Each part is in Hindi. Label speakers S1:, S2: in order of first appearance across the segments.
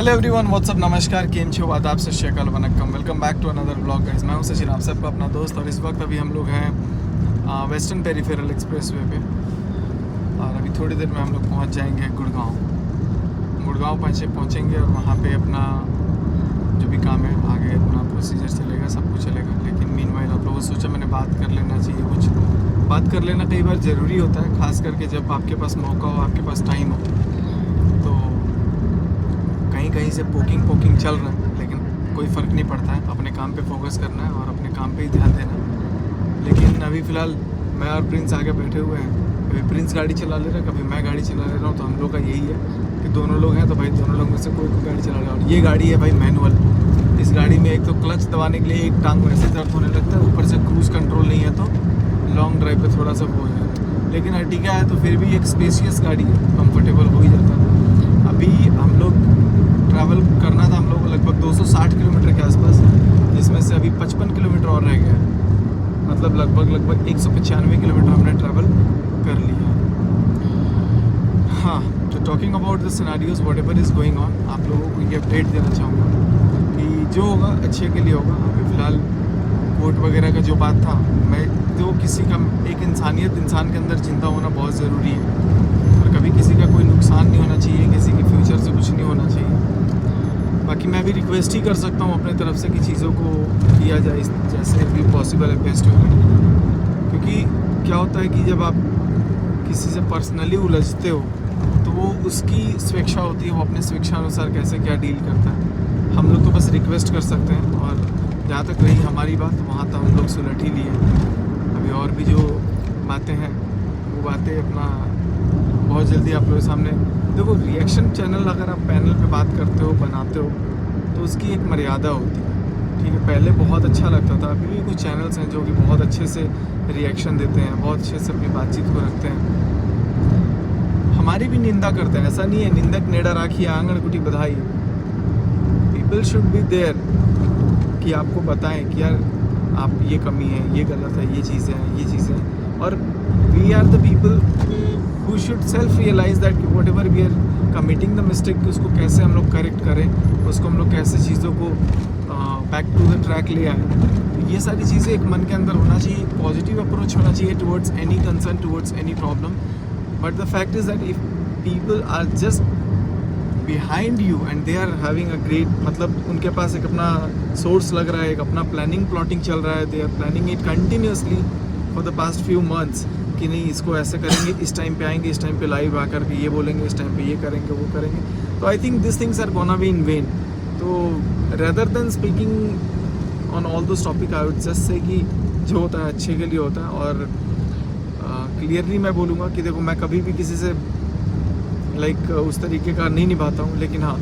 S1: हेलो एवरीवन, व्हाट्सअप, नमस्कार, केम छो, आदाब, सत श्री अकाल, वनक्कम, welcome back to another blog guys. मैं हूं सचिन, आप सबका अपना दोस्त। और इस वक्त अभी हम लोग हैं वेस्टर्न पेरिफेरल एक्सप्रेसवे पे और अभी थोड़ी देर में हम लोग पहुंच जाएंगे गुड़गांव पहुंचेंगे और वहां पे अपना जो भी काम है आगे अपना प्रोसीजर चलेगा, सब कुछ चलेगा। लेकिन मीनवाइल आप लोगों से सोचा मैंने बात कर लेना चाहिए, कुछ बात कर लेना कई बार ज़रूरी होता है, ख़ास करके जब आपके पास मौका हो, आपके पास टाइम हो। तो कहीं से पोकिंग चल रहा है, लेकिन कोई फ़र्क नहीं पड़ता है, अपने काम पे फोकस करना है और अपने काम पे ही ध्यान देना है। लेकिन अभी फ़िलहाल मैं और प्रिंस आगे बैठे हुए हैं, कभी प्रिंस गाड़ी चला ले रहा है, कभी मैं गाड़ी चला ले रहा हूँ। तो हम लोग का यही है कि दोनों लोग हैं तो भाई दोनों लोग में से कोई गाड़ी चला रहा है। और ये गाड़ी है भाई मैनुअल। इस गाड़ी में एक तो क्लच दबाने के लिए एक टांग वैसे दर्द होने लगता है, ऊपर से क्रूज़ कंट्रोल नहीं है तो लॉन्ग ड्राइव पे थोड़ा सा वो हो जाता है। लेकिन अर्टिगा है तो फिर भी एक स्पेशियस गाड़ी है, कंफर्टेबल हो ही जाता है। अभी हम लोग ट्रैवल करना था हम लोग को लगभग 260 किलोमीटर के आसपास, जिसमें से अभी 55 किलोमीटर और रह गया है। मतलब लगभग 195 किलोमीटर हमने ट्रैवल कर लिया। हाँ, तो talking about the scenarios whatever is going on, आप लोगों को ये अपडेट देना चाहूँगा कि जो होगा अच्छे के लिए होगा। अभी फ़िलहाल कोर्ट वगैरह का जो बात था, मैं तो किसी का एक इंसान के अंदर चिंता होना बहुत ज़रूरी है और कभी किसी का कोई नुकसान नहीं होना चाहिए, किसी के फ्यूचर से कुछ नहीं होना चाहिए। बाकी मैं भी रिक्वेस्ट ही कर सकता हूँ अपने तरफ से कि चीज़ों को किया जाए जैसे भी पॉसिबल है, बेस्ट हो। क्योंकि क्या होता है कि जब आप किसी से पर्सनली उलझते हो तो वो उसकी स्वेच्छा होती है, वो अपने स्वेच्छा अनुसार कैसे क्या डील करता है। हम लोग तो बस रिक्वेस्ट कर सकते हैं और जहाँ तक रही हमारी बात, वहाँ तक हम लोग सुलझ ही लिए। अभी और भी जो बातें हैं वो बातें अपना बहुत जल्दी आप लोगों के सामने। देखो, रिएक्शन चैनल अगर आप पैनल पे बात करते हो, बनाते हो, तो उसकी एक मर्यादा होती है, ठीक है। पहले बहुत अच्छा लगता था, अभी भी कुछ चैनल्स हैं जो कि बहुत अच्छे से रिएक्शन देते हैं, बहुत अच्छे से अपनी बातचीत को रखते हैं, हमारी भी निंदा करते हैं। ऐसा नहीं है निंदक नेड़ा राखी आंगन कुटी बधाई। पीपल शुड बी देयर कि आपको बताएं कि यार आप ये कमी है, ये गलत है, ये चीज़ें हैं, ये चीज़ें हैं। और we are the people who should self realize that whatever we are committing the mistake, उसको कैसे हम लोग करेक्ट करें, उसको हम लोग कैसे चीज़ों को बैक टू द ट्रैक ले आए। ये सारी चीज़ें एक मन के अंदर होना चाहिए, पॉजिटिव अप्रोच होना चाहिए towards any concern, towards any problem. But the fact is that if people are just behind you and they are having a great, मतलब उनके पास एक अपना सोर्स लग रहा है, एक अपना प्लानिंग चल रहा है, they are planning it continuously for the past few months कि नहीं इसको ऐसे करेंगे, इस टाइम पे आएंगे, इस टाइम पे लाइव आकर के ये बोलेंगे, इस टाइम पे ये करेंगे, वो करेंगे। तो I think this things are gonna be in vain. तो rather than speaking on all those topic, I would just say कि जो होता है अच्छे के लिए होता है। और क्लियरली मैं बोलूँगा कि देखो, मैं कभी भी किसी से लाइक उस तरीके का नहीं निभाता हूँ, लेकिन हाँ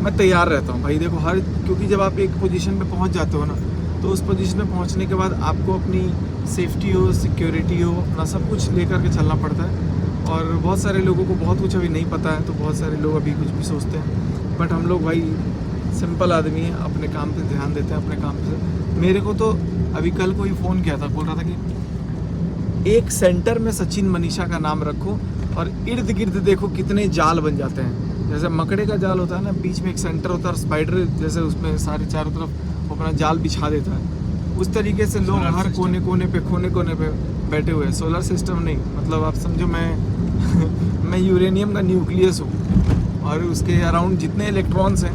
S1: मैं तैयार रहता हूँ भाई। देखो क्योंकि जब आप एक पोजीशन पे पहुँच जाते हो ना, तो उस पोजीशन पे पहुँचने के बाद आपको अपनी सेफ्टी हो, सिक्योरिटी हो, अपना सब कुछ लेकर के चलना पड़ता है। और बहुत सारे लोगों को बहुत कुछ अभी नहीं पता है, तो बहुत सारे लोग अभी कुछ भी सोचते हैं। बट हम लोग भाई सिंपल आदमी हैं, अपने काम पे ध्यान देते हैं, अपने काम से। मेरे को तो अभी कल कोई फ़ोन किया था, बोल रहा था कि एक सेंटर में सचिन मनीषा का नाम रखो और इर्द गिर्द देखो कितने जाल बन जाते हैं। जैसे मकड़े का जाल होता है ना, बीच में एक सेंटर होता है और स्पाइडर जैसे उसमें सारे चारों तरफ अपना जाल बिछा देता है। उस तरीके से लोग हर कोने पे बैठे हुए हैं। सोलर सिस्टम नहीं, मतलब आप समझो मैं यूरेनियम का न्यूक्लियस हूँ और उसके अराउंड जितने इलेक्ट्रॉन्स हैं,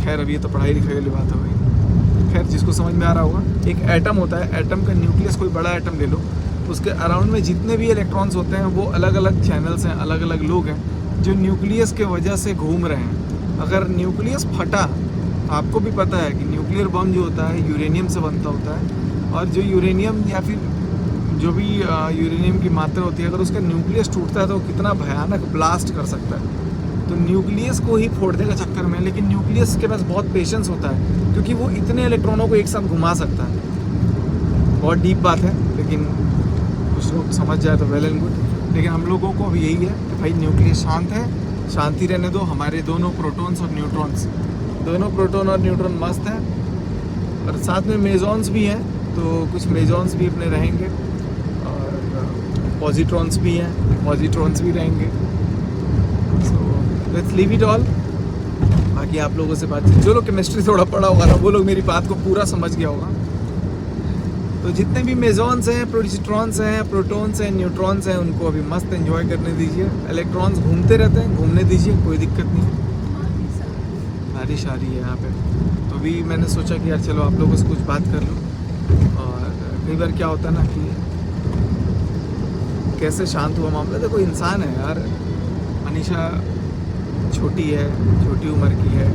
S1: खैर अब ये तो पढ़ाई लिखाई वाली बात है भाई, खैर जिसको समझ में आ रहा होगा, एक एटम होता है, एटम का न्यूक्लियस कोई बड़ा एटम ले लो, उसके अराउंड में जितने भी इलेक्ट्रॉन्स होते हैं वो अलग अलग चैनल्स हैं, अलग अलग लोग हैं जो न्यूक्लियस के वजह से घूम रहे हैं। अगर न्यूक्लियस फटा, आपको भी पता है कि न्यूक्लियर बम जो होता है यूरेनियम से बनता होता है, और जो यूरेनियम या फिर जो भी यूरेनियम की मात्रा होती है, अगर उसका न्यूक्लियस टूटता है तो कितना भयानक ब्लास्ट कर सकता है। तो न्यूक्लियस को ही फोड़ देगा चक्कर में, लेकिन न्यूक्लियस के पास बहुत पेशेंस होता है क्योंकि वो इतने इलेक्ट्रॉनों को एक साथ घुमा सकता है। बहुत डीप बात है, लेकिन कुछ लोग समझ जाए तो वेल एंड गुड। लेकिन हम लोगों को भी यही है कि भाई न्यूक्लियस शांत है, शांति रहने दो। हमारे दोनों प्रोटॉन्स और न्यूट्रॉन्स, दोनों प्रोटॉन और न्यूट्रॉन मस्त हैं, और साथ में मेजॉन्स भी हैं, तो कुछ मेजॉन्स भी अपने रहेंगे और पॉजिट्रॉन्स भी हैं, पॉजिट्रॉन्स भी रहेंगे। So let's leave it all. बाकी आप लोगों से बातचीत, जो लोग केमिस्ट्री थोड़ा पढ़ा होगा ना वो लोग मेरी बात को पूरा समझ गया होगा। तो जितने भी मेजॉन्स हैं, प्रोजेस्ट्रॉन्स हैं, प्रोटॉन्स हैं, न्यूट्रॉन्स हैं, उनको अभी मस्त एंजॉय करने दीजिए। इलेक्ट्रॉन्स घूमते रहते हैं, घूमने दीजिए, कोई दिक्कत नहीं है। बारिश आ रही है यहाँ पे, तो अभी मैंने सोचा कि यार चलो आप लोगों से कुछ बात कर लूँ। और कई बार क्या होता है ना कि कैसे शांत हुआ मामला। देखो इंसान है यार, मनीषा छोटी है, छोटी उम्र की है।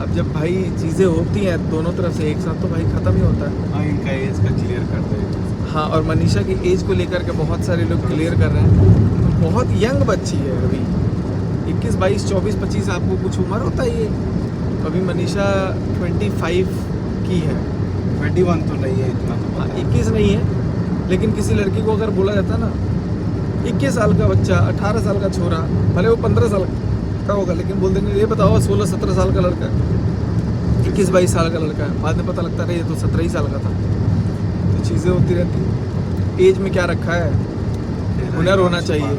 S1: अब जब भाई चीज़ें होती हैं दोनों तरफ से एक साथ तो भाई ख़त्म ही होता है।
S2: हाँ, इनका एज का क्लियर करते हैं।
S1: हाँ, और मनीषा की एज को लेकर के बहुत सारे लोग क्लियर कर रहे हैं। बहुत यंग बच्ची है अभी, 21, 22, 24, 25 आपको कुछ उम्र होता है ये। अभी मनीषा 25 की है।
S2: 21 तो नहीं है इतना तो।
S1: हाँ, 21 नहीं है, लेकिन किसी लड़की को अगर बोला जाता ना 21 साल का बच्चा, 18 साल का छोरा, भले वो 15 साल का होगा, लेकिन बोल देंगे ये बताओ 16-17 साल का लड़का है, 21-22 साल का लड़का है। बाद में पता लगता है ये तो 17 ही साल का था। तो चीज़ें होती रहती। एज में क्या रखा है, हुनर होना चाहिए,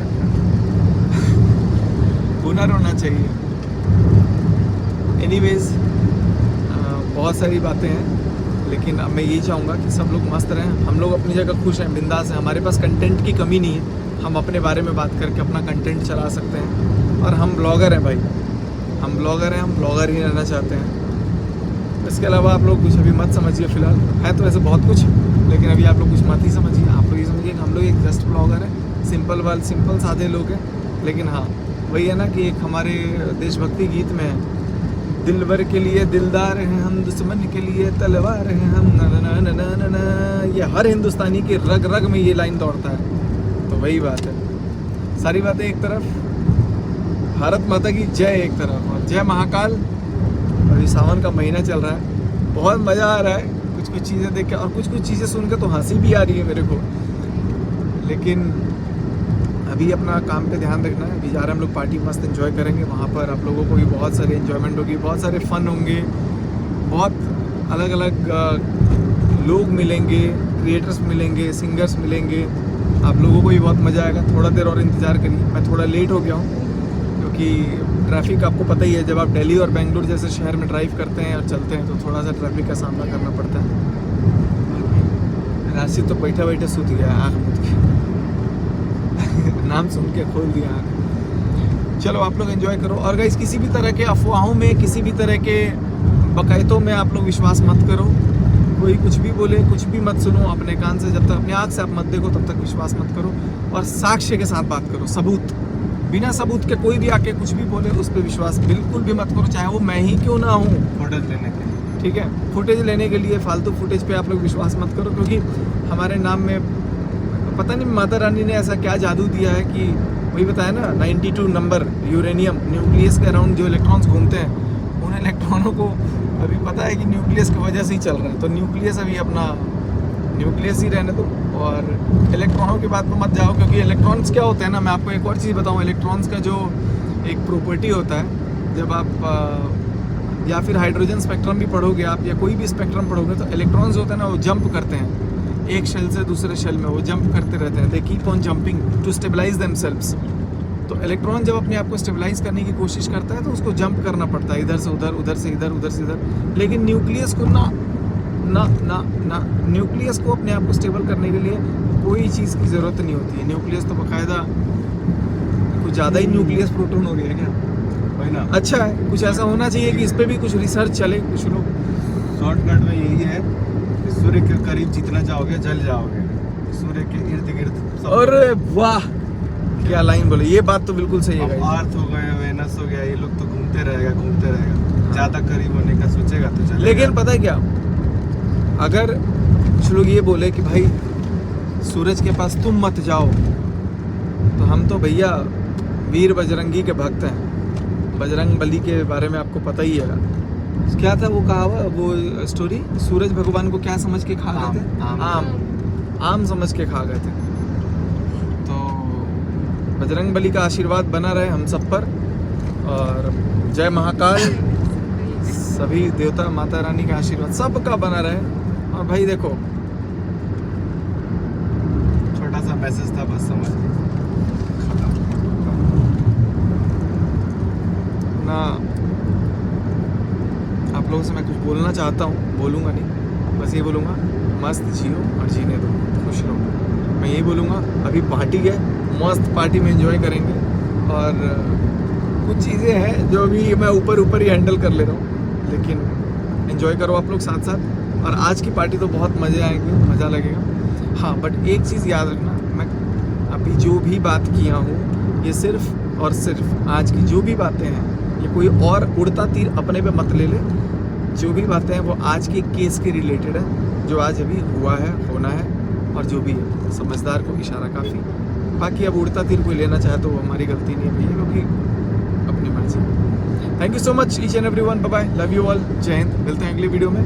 S1: हुनर होना चाहिए। एनीवेज, बहुत सारी बातें हैं, लेकिन अब मैं यही चाहूँगा कि सब लोग मस्त रहें। हम लोग अपनी जगह खुश हैं, बिंदास हैं, हमारे पास कंटेंट की कमी नहीं है। हम अपने बारे में बात करके अपना कंटेंट चला सकते हैं। और हम ब्लॉगर हैं भाई, हम ब्लॉगर हैं, हम ब्लॉगर ही रहना चाहते हैं। इसके अलावा आप लोग कुछ अभी मत समझिए, फ़िलहाल है तो ऐसे बहुत कुछ, लेकिन अभी आप लोग कुछ मत ही समझिए। आप लोग ये समझिए कि हम लोग एक जस्ट ब्लॉगर हैं, सिंपल सादे लोग हैं। लेकिन हाँ, वही है ना कि एक हमारे देशभक्ति गीत में है, दिलबर के लिए दिलदार हैं हम, दुश्मन के लिए तलवार हैं हम, ना ना ना ना ना ना। ये हर हिंदुस्तानी के रग रग में ये लाइन दौड़ता है। तो वही बात है, सारी बातें एक तरफ, भारत माता की जय एक तरफ, और जय महाकाल। अभी सावन का महीना चल रहा है, बहुत मज़ा आ रहा है कुछ चीज़ें देख के, और कुछ चीज़ें सुन के तो हंसी भी आ रही है मेरे को। लेकिन अभी अपना काम पे ध्यान रखना है। अभी जा रहे हैं हम लोग, पार्टी मस्त एंजॉय करेंगे। वहाँ पर आप लोगों को भी बहुत सारी एंजॉयमेंट होगी, बहुत सारे फन होंगे, बहुत अलग अलग लोग मिलेंगे, क्रिएटर्स मिलेंगे, सिंगर्स मिलेंगे। आप लोगों को भी बहुत मज़ा आएगा। थोड़ा देर और इंतज़ार करिए। मैं थोड़ा लेट हो गया हूँ क्योंकि ट्रैफिक आपको पता ही है, जब आप दिल्ली और बेंगलुरु जैसे शहर में ड्राइव करते हैं और चलते हैं तो थोड़ा सा ट्रैफिक का सामना करना पड़ता है। राशिद तो बैठे बैठे सूत गया आँख मूंद के नाम सुन के खोल दिया आँख। चलो आप लोग एंजॉय करो। और गाइस, किसी भी तरह के अफवाहों में, किसी भी तरह के बकायतों में आप लोग विश्वास मत करो। कोई कुछ भी बोले, कुछ भी मत सुनो अपने कान से। जब तक अपने आँख से आप मत देखो तब तक विश्वास मत करो। और साक्ष्य के साथ बात करो, सबूत, बिना सबूत के कोई भी आके कुछ भी बोले उस पर विश्वास बिल्कुल भी मत करो, चाहे वो मैं ही क्यों ना हूँ।
S2: फुटेज लेने के लिए,
S1: ठीक है, फुटेज लेने के लिए, फालतू फुटेज पे आप लोग विश्वास मत करो। क्योंकि हमारे नाम में पता नहीं माता रानी ने ऐसा क्या जादू दिया है कि वही बताया ना, 92 नंबर यूरेनियम न्यूक्लियस के अराउंड जो इलेक्ट्रॉन्स घूमते हैं, उन इलेक्ट्रॉनों को अभी पता है कि न्यूक्लियस की वजह से ही चल रहा है। तो न्यूक्लियस अभी अपना न्यूक्लियस ही रहने दो, और इलेक्ट्रॉनों की बात पर मत जाओ। क्योंकि इलेक्ट्रॉन्स क्या होते हैं ना, मैं आपको एक और चीज़ बताऊँ। इलेक्ट्रॉन्स का जो एक प्रॉपर्टी होता है, जब आप या फिर हाइड्रोजन स्पेक्ट्रम भी पढ़ोगे आप, या कोई भी स्पेक्ट्रम पढ़ोगे, तो इलेक्ट्रॉन्स होते हैं ना, वो जंप करते हैं एक शेल से दूसरे शेल में, वो जंप करते रहते हैं। They keep on jumping to stabilize themselves. तो इलेक्ट्रॉन जब अपने आप को स्टेबलाइज करने की कोशिश करता है तो उसको जंप करना पड़ता है, इधर से उधर, उधर से इधर, उधर से इधर। लेकिन न्यूक्लियस को ना न्यूक्लियस को अपने आप को स्टेबल करने के लिए कोई चीज़ की ज़रूरत नहीं होती है। न्यूक्लियस तो बाकायदा कुछ ज़्यादा ही न्यूक्लियस प्रोटॉन हो गया है क्या?
S2: वही ना,
S1: अच्छा है, कुछ ऐसा होना चाहिए कि इस पर भी कुछ रिसर्च चले। कुछ लोग
S2: शॉर्टकट में यही है कि सूर्य के करीब जितना जाओगे जल जाओगे, सूर्य के इर्द गिर्द।
S1: अरे वाह, क्या लाइन बोले, ये बात तो बिल्कुल सही है।
S2: अर्थ हो गए, वेनस हो गया, ये लोग तो घूमते रहेगा। ज़्यादा करीब होने का सोचेगा तो चलेगा।
S1: लेकिन पता है क्या, अगर कुछ लोग ये बोले कि भाई सूरज के पास तुम मत जाओ, तो हम तो भैया वीर बजरंगी के भक्त हैं। बजरंग बली के बारे में आपको पता ही है। क्या था वो कहा वो स्टोरी, सूरज भगवान को क्या समझ के खा गए थे? आम समझ के खा गए थे। तो बजरंग बली का आशीर्वाद बना रहे हम सब पर, और जय महाकाल, सभी देवता माता रानी का आशीर्वाद सबका बना रहे। और भाई देखो,
S2: छोटा सा मैसेज था, बस समझ
S1: ना आप लोगों से मैं कुछ बोलना चाहता हूँ, बोलूँगा नहीं, बस ये बोलूँगा मस्त जियो और जीने दो, खुश रहो। मैं यही बोलूँगा। अभी पार्टी है, मस्त पार्टी में एंजॉय करेंगे और कुछ चीज़ें हैं जो अभी मैं ऊपर ही हैंडल कर ले रहा हूँ, लेकिन एंजॉय करो आप लोग साथ साथ। और आज की पार्टी तो बहुत मज़े आएंगे, मज़ा लगेगा। हाँ, बट एक चीज़ याद रखना, मैं अभी जो भी बात किया हूँ ये सिर्फ और सिर्फ आज की जो भी बातें हैं, ये कोई और उड़ता तीर अपने पे मत ले ले। जो भी बातें हैं वो आज के केस के रिलेटेड है, जो आज अभी हुआ है, होना है, और जो भी है समझदार को इशारा काफ़ी। बाकी अब उड़ता तीर कोई लेना चाहे तो वो हमारी गलती नहीं है भैया, क्योंकि अपनी मर्जी। Thank you so much each and everyone, bye bye, love you all, जय हिंद। मिलते हैं अगली वीडियो में।